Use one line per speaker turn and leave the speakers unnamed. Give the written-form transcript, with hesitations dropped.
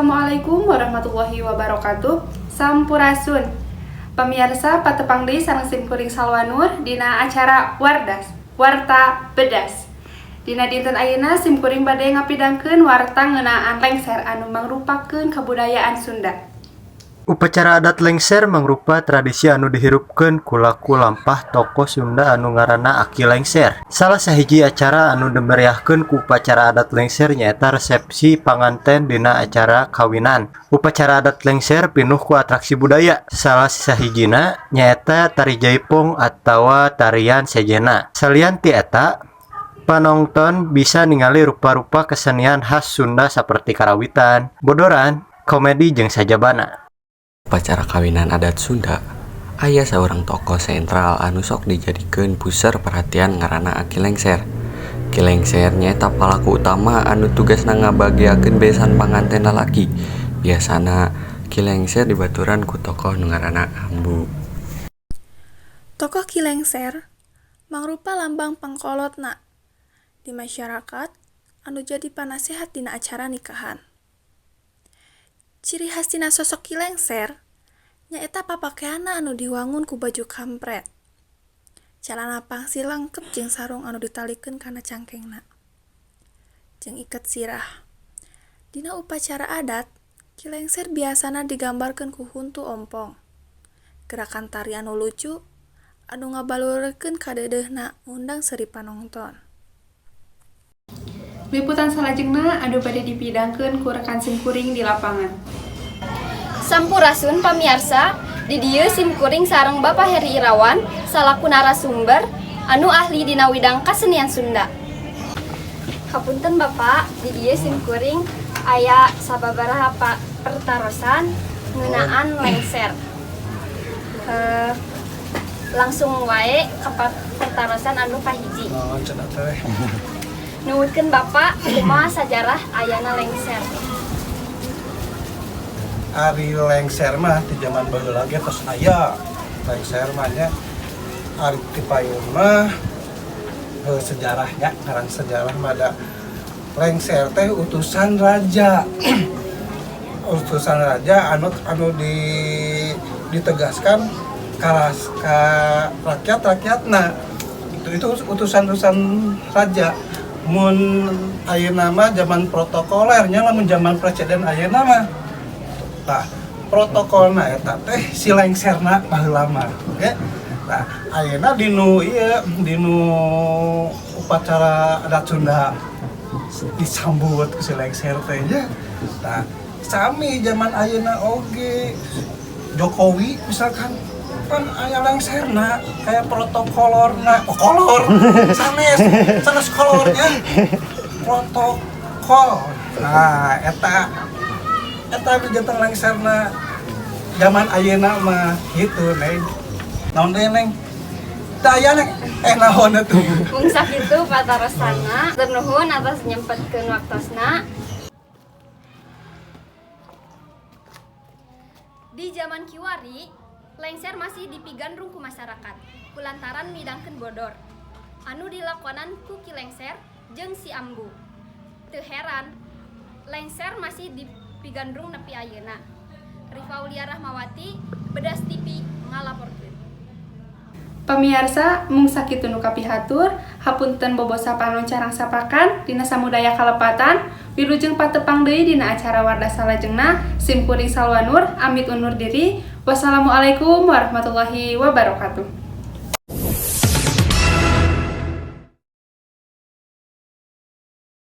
Assalamualaikum warahmatullahi wabarakatuh. Sampurasun. Pamirsa patepang deui sareng simkuring Salwanur dina acara Warta Bedas. Dina dinten ayeuna simkuring bade ngapidangkeun warta ngeunaan lengser anu mangrupakeun kabudayaan Sunda.
Upacara adat lengser mangrupa tradisi anu dihirupkeun ku laku lampah tokoh Sunda anu ngaranna Aki Lengser. Salah sahiji acara anu dimeriahkeun ku upacara adat lengser nyaeta resepsi panganten dina acara kawinan. Upacara adat lengser pinuh ku atraksi budaya. Salah sahijina nyaeta tari jaipong atawa tarian sejena. Salian ti eta, panonton bisa ningali rupa-rupa kesenian khas Sunda saperti karawitan, bodoran, komedi jeung sajabana.
Upacara kawinan adat Sunda aya saurang tokoh sentral anu sok dijadikeun puseur perhatian ngaranna Aki Lengser. Ki Lengser nyaeta palaku utama anu tugasna ngabagiakeun besan panganten lalaki. Biasana Ki Lengser dibaturan ku tokoh nu ngaranna Ambu.
Tokoh Ki Lengser mangrupa lambang pangkolotna di masyarakat anu jadi panasehat dina acara nikahan. Ciri khas tina sosok Ki Lengser nyaeta papakeana anu diwangun ku baju kampret, calana pangsi lengkep jeung sarung anu ditalikeun kana cangkengna, jeung iket sirah. Dina upacara adat, Ki Lengser biasana digambarkeun ku huntu ompong, gerakan tari anu lucu anu ngabalurkeun kadeudeuhna ngundang seuri panonton.
Liputan salajengna anu bade dipidangkeun ku rekan simkuring di lapangan.
Sampurasun pamirsa, di dieu simkuring sareng Bapak Heri Irawan salaku narasumber anu ahli dina widang kasenian Sunda. Hapunten Bapak, di dieu simkuring aya sababaraha pertarosan ngeunaan lengser. Langsung wae ka pertarosan anu kahiji. Nuhunkeun Bapak kumaha sajarah ayana lengser.
Ari lengser mah di zaman baheula ge tos aya lengser mah nya ari ti payun mah sejarahnya karang sejarah mah ada lengser teh utusan raja utusan raja anu ditegaskan ka rakyat-rakyatna itu utusan raja. Mun ayeuna mah zaman protokolernya lamun zaman presiden ayeuna mah tah protokolna eta teh si lengserna baheula mah oke. Nah ayeuna dinu upacara adat Sunda disambut ku si lengser teh nya. Nah sami zaman ayeuna oge Jokowi misalkan kan aya lengserna kayak protokolorna kolor sanes kolornya protokol. Nah eta jantan lengserna zaman ayeuna mah gitu neng. Naon deui neng? Da aya neng naon atuh?
Mung sakitu patarosana, tur nuhun atas nyempetkeun waktosna. Di zaman kiwari, lengser masih dipigandrung ku masyarakat kulantaran midangkeun bodor anu dilakonan ku Ki Lengser jeung si Ambu. Teu heran lengser masih dipigandrung nepi ayeuna. Rifa Aulia Rahmawati, Bedas TV ngalaporkeun.
Pamirsa mung sakitu nu kapihatur, hapunten bobosa panon carang sapakan dina samudaya kalepatan, wilujeng patepang deui dina acara warda salajengna simkuring Salwanur amit undur diri. Wassalamualaikum warahmatullahi wabarakatuh.